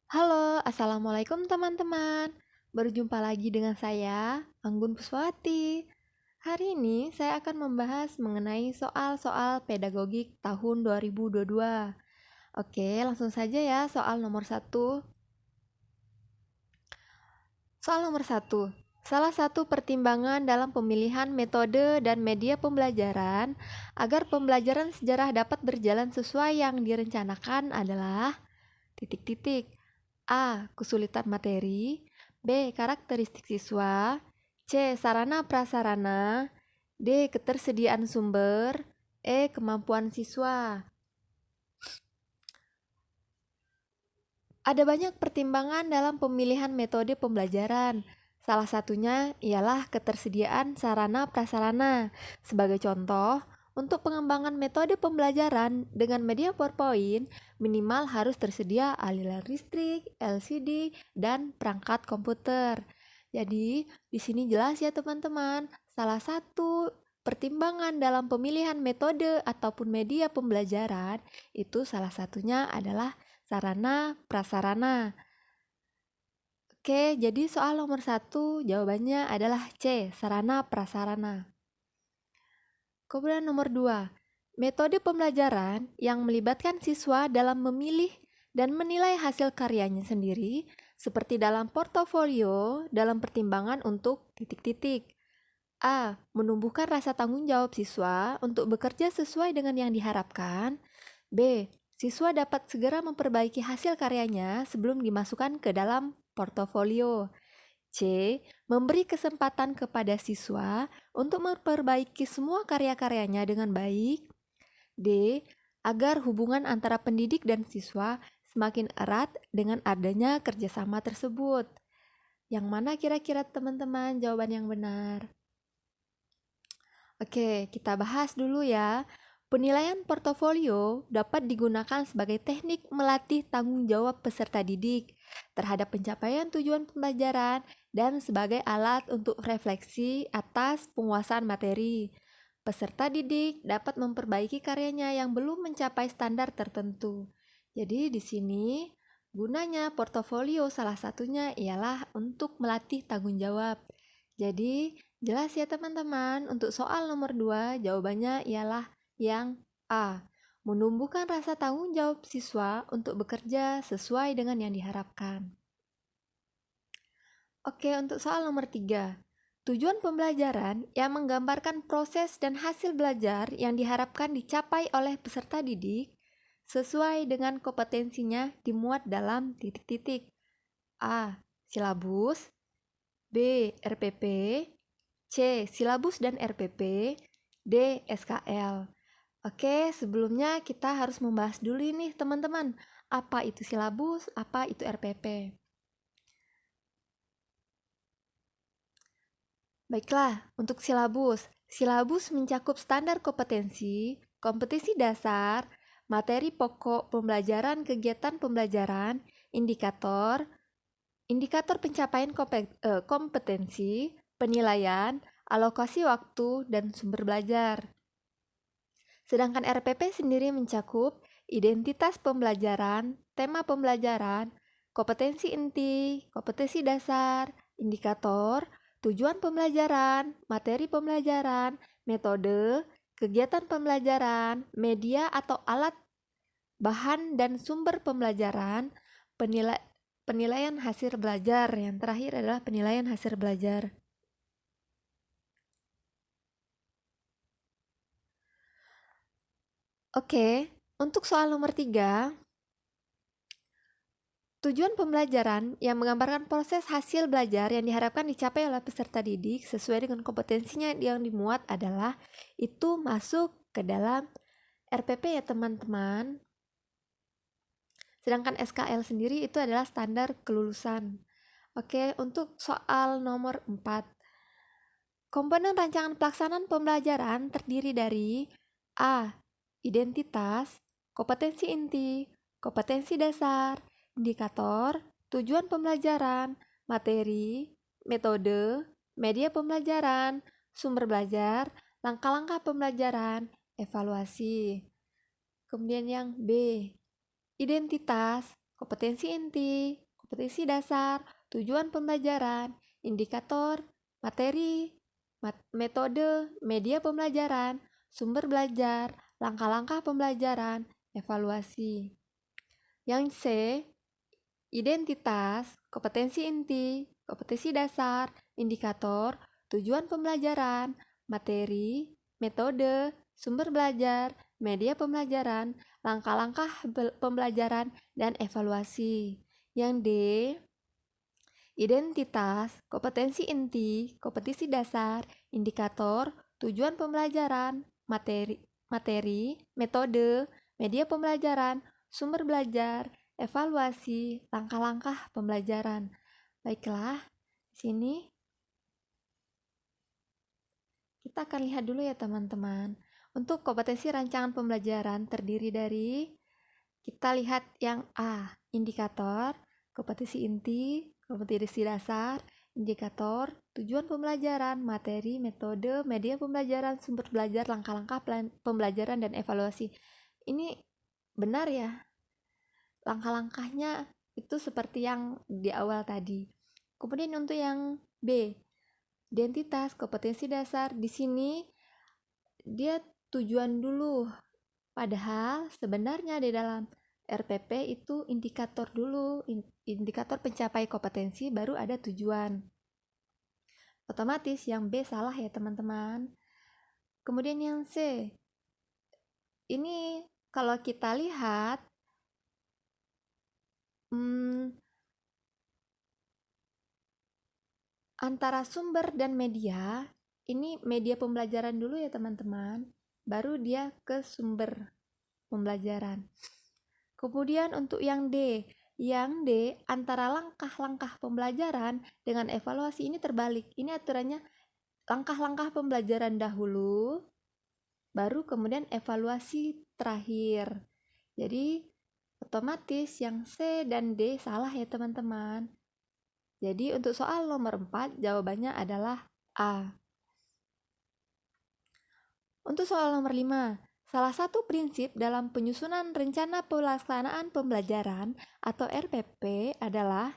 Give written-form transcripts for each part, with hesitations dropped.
Halo, Assalamualaikum teman-teman. Berjumpa lagi dengan saya, Anggun Puswati. Hari ini saya akan membahas mengenai soal-soal pedagogik tahun 2022. Oke, langsung saja ya soal nomor satu. Soal nomor satu. Salah satu pertimbangan dalam pemilihan metode dan media pembelajaran agar pembelajaran sejarah dapat berjalan sesuai yang direncanakan adalah titik-titik. A. Kesulitan materi. B. Karakteristik siswa. C. Sarana prasarana. D. Ketersediaan sumber. E. Kemampuan siswa. Ada banyak pertimbangan dalam pemilihan metode pembelajaran. Salah satunya ialah ketersediaan sarana prasarana. Sebagai contoh, untuk pengembangan metode pembelajaran dengan media PowerPoint, minimal harus tersedia aliran listrik, LCD, dan perangkat komputer. Jadi, di sini jelas ya teman-teman, salah satu pertimbangan dalam pemilihan metode ataupun media pembelajaran itu salah satunya adalah sarana prasarana. Oke, jadi soal nomor satu jawabannya adalah C, sarana prasarana. Kemudian nomor 2, metode pembelajaran yang melibatkan siswa dalam memilih dan menilai hasil karyanya sendiri, seperti dalam portofolio, dalam pertimbangan untuk titik-titik. A. Menumbuhkan rasa tanggung jawab siswa untuk bekerja sesuai dengan yang diharapkan. B. Siswa dapat segera memperbaiki hasil karyanya sebelum dimasukkan ke dalam portofolio. C. Memberi kesempatan kepada siswa untuk memperbaiki semua karya-karyanya dengan baik. D. Agar hubungan antara pendidik dan siswa semakin erat dengan adanya kerjasama tersebut. Yang mana kira-kira teman-teman jawaban yang benar? Oke, kita bahas dulu ya. Penilaian portofolio dapat digunakan sebagai teknik melatih tanggung jawab peserta didik terhadap pencapaian tujuan pembelajaran dan sebagai alat untuk refleksi atas penguasaan materi. Peserta didik dapat memperbaiki karyanya yang belum mencapai standar tertentu. Jadi di sini gunanya portofolio salah satunya ialah untuk melatih tanggung jawab. Jadi jelas ya teman-teman, untuk soal nomor 2 jawabannya ialah yang A. Menumbuhkan rasa tanggung jawab siswa untuk bekerja sesuai dengan yang diharapkan. Oke, untuk soal nomor 3. Tujuan pembelajaran yang menggambarkan proses dan hasil belajar yang diharapkan dicapai oleh peserta didik sesuai dengan kompetensinya dimuat dalam titik-titik. A. Silabus. B. RPP. C. Silabus dan RPP. D. SKL. Oke, sebelumnya kita harus membahas dulu nih teman-teman. Apa itu silabus, apa itu RPP? Baiklah, untuk silabus. Silabus mencakup standar kompetensi, kompetensi dasar, materi pokok pembelajaran, kegiatan pembelajaran, indikator, indikator pencapaian kompetensi, penilaian, alokasi waktu, dan sumber belajar. Sedangkan RPP sendiri mencakup identitas pembelajaran, tema pembelajaran, kompetensi inti, kompetensi dasar, indikator, tujuan pembelajaran, materi pembelajaran, metode, kegiatan pembelajaran, media atau alat, bahan dan sumber pembelajaran, penilaian hasil belajar. Yang terakhir adalah penilaian hasil belajar. Oke, untuk soal nomor 3, tujuan pembelajaran yang menggambarkan proses hasil belajar yang diharapkan dicapai oleh peserta didik sesuai dengan kompetensinya yang dimuat adalah itu masuk ke dalam RPP ya teman-teman. Sedangkan SKL sendiri itu adalah standar kelulusan. Oke, untuk soal nomor 4. Komponen rancangan pelaksanaan pembelajaran terdiri dari A. Identitas, kompetensi inti, kompetensi dasar, indikator, tujuan pembelajaran, materi, metode, media pembelajaran, sumber belajar, langkah-langkah pembelajaran, evaluasi. Kemudian yang B, identitas, kompetensi inti, kompetensi dasar, tujuan pembelajaran, indikator, materi, metode, media pembelajaran, sumber belajar, langkah-langkah pembelajaran, evaluasi. Yang C, identitas, kompetensi inti, kompetensi dasar, indikator, tujuan pembelajaran, materi, metode, sumber belajar, media pembelajaran, langkah-langkah pembelajaran, dan evaluasi. Yang D, identitas, kompetensi inti, kompetensi dasar, indikator, tujuan pembelajaran, materi, metode, media pembelajaran, sumber belajar, evaluasi, langkah-langkah pembelajaran. Baiklah, di sini kita akan lihat dulu ya teman-teman. Untuk kompetensi rancangan pembelajaran terdiri dari, kita lihat yang A, indikator, kompetensi inti, kompetensi dasar, indikator, tujuan pembelajaran, materi, metode, media pembelajaran, sumber belajar, langkah-langkah pembelajaran, dan evaluasi. Ini benar ya? Langkah-langkahnya itu seperti yang di awal tadi. Kemudian untuk yang B, identitas, kompetensi dasar, di sini dia tujuan dulu. Padahal sebenarnya di dalam RPP itu indikator dulu, indikator pencapai kompetensi, baru ada tujuan. Otomatis yang B salah ya teman-teman. Kemudian yang C, ini kalau kita lihat antara sumber dan media, ini media pembelajaran dulu ya teman-teman, baru dia ke sumber pembelajaran. Kemudian untuk yang D antara langkah-langkah pembelajaran dengan evaluasi ini terbalik. Ini aturannya langkah-langkah pembelajaran dahulu, baru kemudian evaluasi terakhir. Jadi otomatis yang C dan D salah ya teman-teman. Jadi untuk soal nomor 4 jawabannya adalah A. Untuk soal nomor 5, salah satu prinsip dalam penyusunan rencana pelaksanaan pembelajaran atau RPP adalah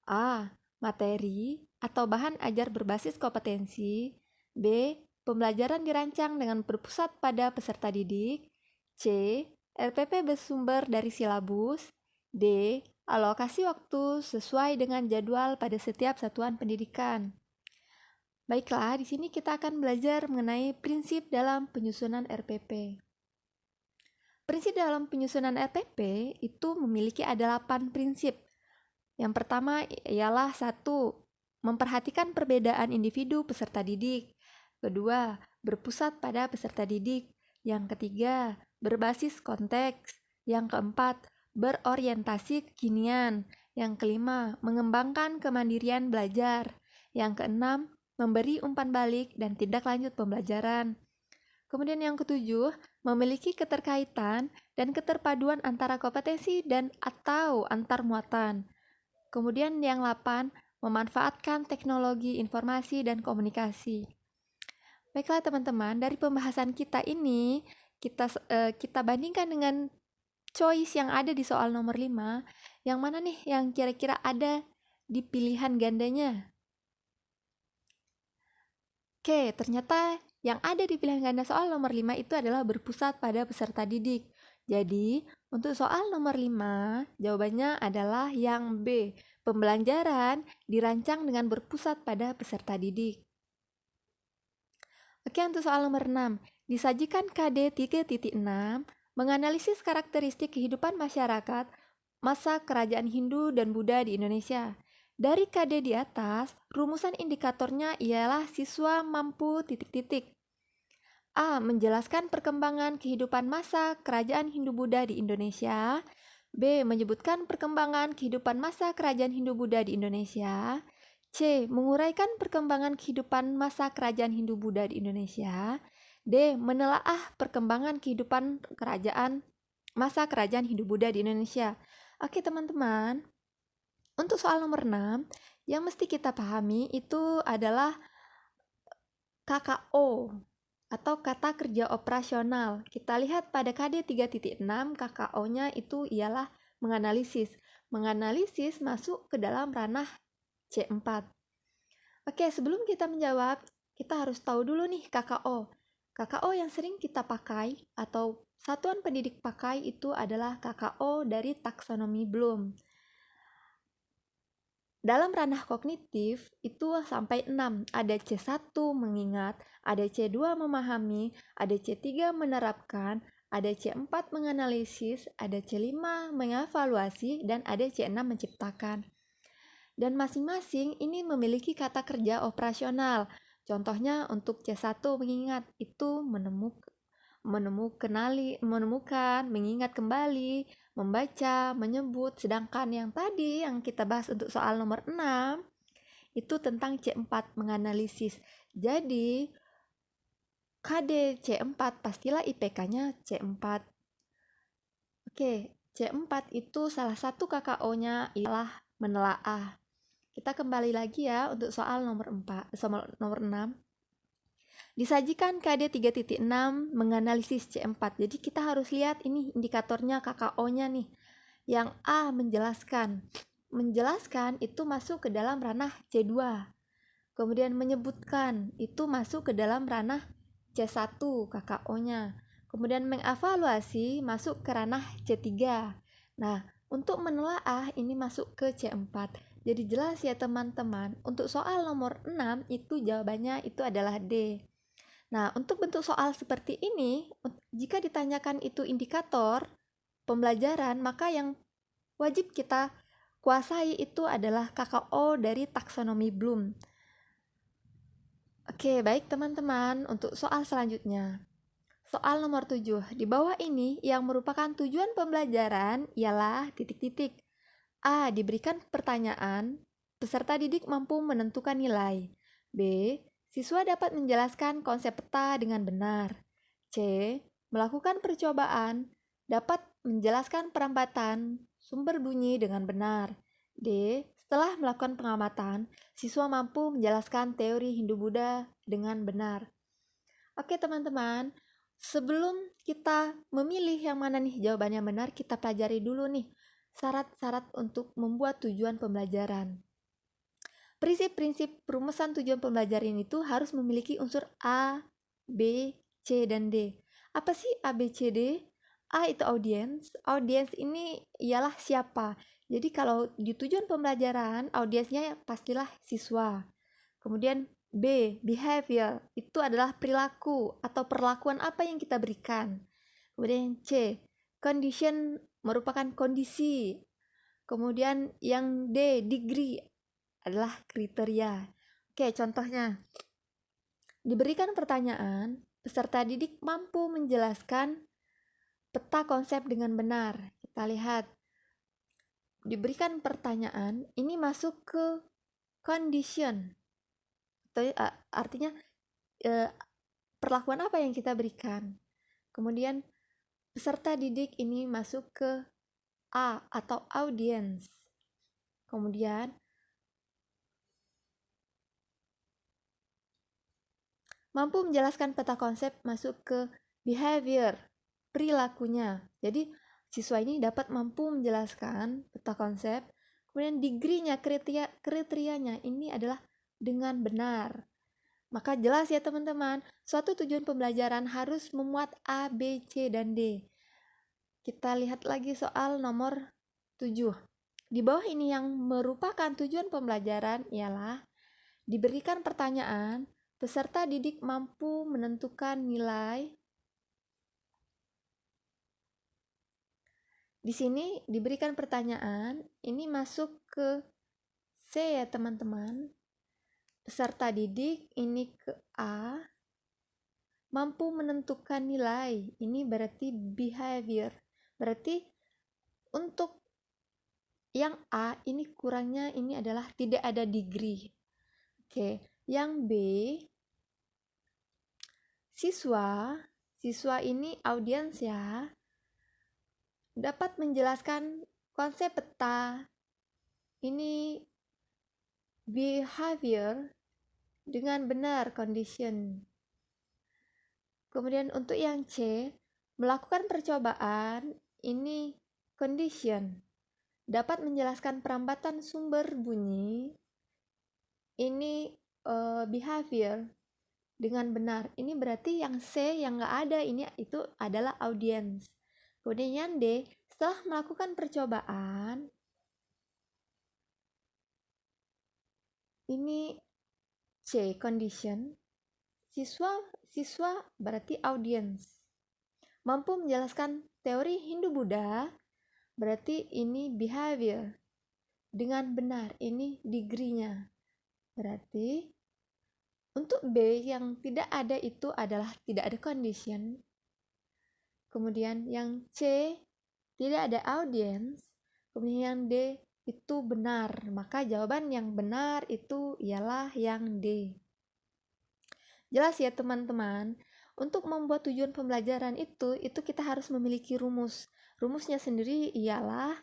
A. Materi atau bahan ajar berbasis kompetensi. B. Pembelajaran dirancang dengan berpusat pada peserta didik. C. RPP bersumber dari silabus. D. Alokasi waktu sesuai dengan jadwal pada setiap satuan pendidikan. Baiklah, di sini kita akan belajar mengenai prinsip dalam penyusunan RPP. Prinsip dalam penyusunan RPP itu memiliki ada 8 prinsip. Yang pertama ialah 1. Memperhatikan perbedaan individu peserta didik. Kedua, berpusat pada peserta didik. Yang ketiga, berbasis konteks. Yang keempat, berorientasi kekinian. Yang kelima, mengembangkan kemandirian belajar. Yang keenam, memberi umpan balik dan tindak lanjut pembelajaran. Kemudian yang ketujuh, memiliki keterkaitan dan keterpaduan antara kompetensi dan atau antar muatan. Kemudian yang 8, memanfaatkan teknologi informasi dan komunikasi. Baiklah teman-teman, dari pembahasan kita ini, kita bandingkan dengan choice yang ada di soal nomor 5, yang mana nih yang kira-kira ada di pilihan gandanya? Oke, ternyata yang ada di pilihan ganda soal nomor 5 itu adalah berpusat pada peserta didik. Jadi, untuk soal nomor 5, jawabannya adalah yang B. Pembelajaran dirancang dengan berpusat pada peserta didik. Oke, untuk soal nomor 6, disajikan KD 3.6 menganalisis karakteristik kehidupan masyarakat masa kerajaan Hindu dan Buddha di Indonesia. Dari KD di atas, rumusan indikatornya ialah siswa mampu ... A. Menjelaskan perkembangan kehidupan masa kerajaan Hindu-Buddha di Indonesia. B. Menyebutkan perkembangan kehidupan masa kerajaan Hindu-Buddha di Indonesia. C. Menguraikan perkembangan kehidupan masa kerajaan Hindu-Buddha di Indonesia. D. Menelaah perkembangan kehidupan masa kerajaan Hindu-Buddha di Indonesia. Oke teman-teman, untuk soal nomor 6, yang mesti kita pahami itu adalah KKO atau kata kerja operasional. Kita lihat pada KD 3.6, KKO-nya itu ialah menganalisis. menganalisis masuk ke dalam ranah C4. Oke, sebelum kita menjawab, kita harus tahu dulu nih KKO. KKO yang sering kita pakai atau satuan pendidik pakai itu adalah KKO dari taksonomi Bloom. Dalam ranah kognitif itu sampai 6, ada C1 mengingat, ada C2 memahami, ada C3 menerapkan, ada C4 menganalisis, ada C5 mengevaluasi, dan ada C6 menciptakan. Dan masing-masing ini memiliki kata kerja operasional. Contohnya untuk C1 mengingat itu menemukan, mengingat kembali, membaca, menyebut. Sedangkan yang tadi yang kita bahas untuk soal nomor 6 itu tentang C4 menganalisis. Jadi KD C4 pastilah IPK-nya C4. Oke, C4 itu salah satu KKO-nya ialah menelaah. Kita kembali lagi ya untuk soal nomor 6. Disajikan KD 3.6 menganalisis C4. Jadi kita harus lihat ini indikatornya KKO-nya nih. Yang A menjelaskan. Menjelaskan itu masuk ke dalam ranah C2. Kemudian menyebutkan itu masuk ke dalam ranah C1 KKO-nya. Kemudian mengevaluasi masuk ke ranah C3. Nah, untuk menelaah ini masuk ke C4. Jadi jelas ya teman-teman, untuk soal nomor 6 itu jawabannya itu adalah D. Nah, untuk bentuk soal seperti ini, jika ditanyakan itu indikator pembelajaran, maka yang wajib kita kuasai itu adalah KKO dari taksonomi Bloom. Oke, baik teman-teman, untuk soal selanjutnya. Soal nomor 7. Di bawah ini yang merupakan tujuan pembelajaran ialah titik-titik. A. Diberikan pertanyaan, peserta didik mampu menentukan nilai. B. Siswa dapat menjelaskan konsep peta dengan benar. C. Melakukan percobaan, dapat menjelaskan perambatan sumber bunyi dengan benar. D. Setelah melakukan pengamatan, siswa mampu menjelaskan teori Hindu-Buddha dengan benar. Oke teman-teman, sebelum kita memilih yang mana nih jawabannya benar, kita pelajari dulu nih syarat-syarat untuk membuat tujuan pembelajaran. Prinsip-prinsip perumusan tujuan pembelajaran itu harus memiliki unsur A, B, C, dan D. Apa sih A, B, C, D? A itu audiens. Audiens ini ialah siapa. Jadi kalau di tujuan pembelajaran, audiensnya pastilah siswa. Kemudian B, behavior. Itu adalah perilaku atau perlakuan apa yang kita berikan. Kemudian C, condition merupakan kondisi. Kemudian yang D, degree adalah kriteria. Oke, contohnya. Diberikan pertanyaan, peserta didik mampu menjelaskan peta konsep dengan benar. Kita lihat. Diberikan pertanyaan, ini masuk ke condition. Artinya perlakuan apa yang kita berikan. Kemudian peserta didik ini masuk ke A atau audience. Kemudian mampu menjelaskan peta konsep masuk ke behavior, perilakunya. Jadi siswa ini dapat mampu menjelaskan peta konsep. Kemudian degree-nya, kriterianya ini adalah dengan benar. Maka jelas ya teman-teman, suatu tujuan pembelajaran harus memuat A, B, C, dan D. Kita lihat lagi soal nomor 7. Di bawah ini yang merupakan tujuan pembelajaran ialah diberikan pertanyaan, peserta didik mampu menentukan nilai. Di sini diberikan pertanyaan, ini masuk ke C ya teman-teman. Peserta didik ini ke A, mampu menentukan nilai, ini berarti behavior. Berarti untuk yang A ini kurangnya ini adalah tidak ada degree. Oke, yang B, siswa ini audiens ya, dapat menjelaskan konsep peta, ini behavior dengan benar, condition. Kemudian untuk yang C, melakukan percobaan, ini condition. dapat menjelaskan perambatan sumber bunyi. Ini behavior dengan benar. Ini berarti yang C yang nggak ada itu adalah audience. Kemudian yang D, setelah melakukan percobaan, ini C condition. Siswa berarti audience. Mampu menjelaskan teori Hindu-Buddha, berarti ini behavior. Dengan benar, ini degree-nya. Berarti untuk B yang tidak ada itu adalah tidak ada condition. Kemudian yang C tidak ada audience. Kemudian yang D itu benar. Maka jawaban yang benar itu ialah yang D. Jelas ya teman-teman. Untuk membuat tujuan pembelajaran itu kita harus memiliki rumus. Rumusnya sendiri ialah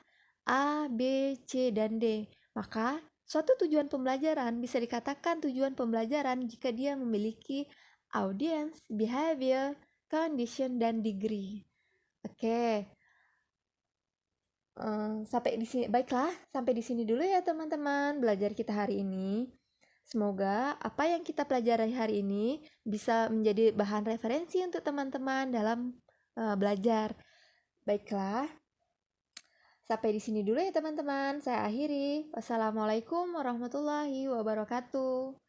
A, B, C, dan D. Maka suatu tujuan pembelajaran bisa dikatakan tujuan pembelajaran jika dia memiliki audience, behavior, condition, dan degree. Oke. Sampai di sini. Baiklah, sampai di sini dulu ya teman-teman belajar kita hari ini. Semoga apa yang kita pelajari hari ini bisa menjadi bahan referensi untuk teman-teman dalam belajar. Baiklah, sampai di sini dulu ya teman-teman. Saya akhiri. Wassalamualaikum warahmatullahi wabarakatuh.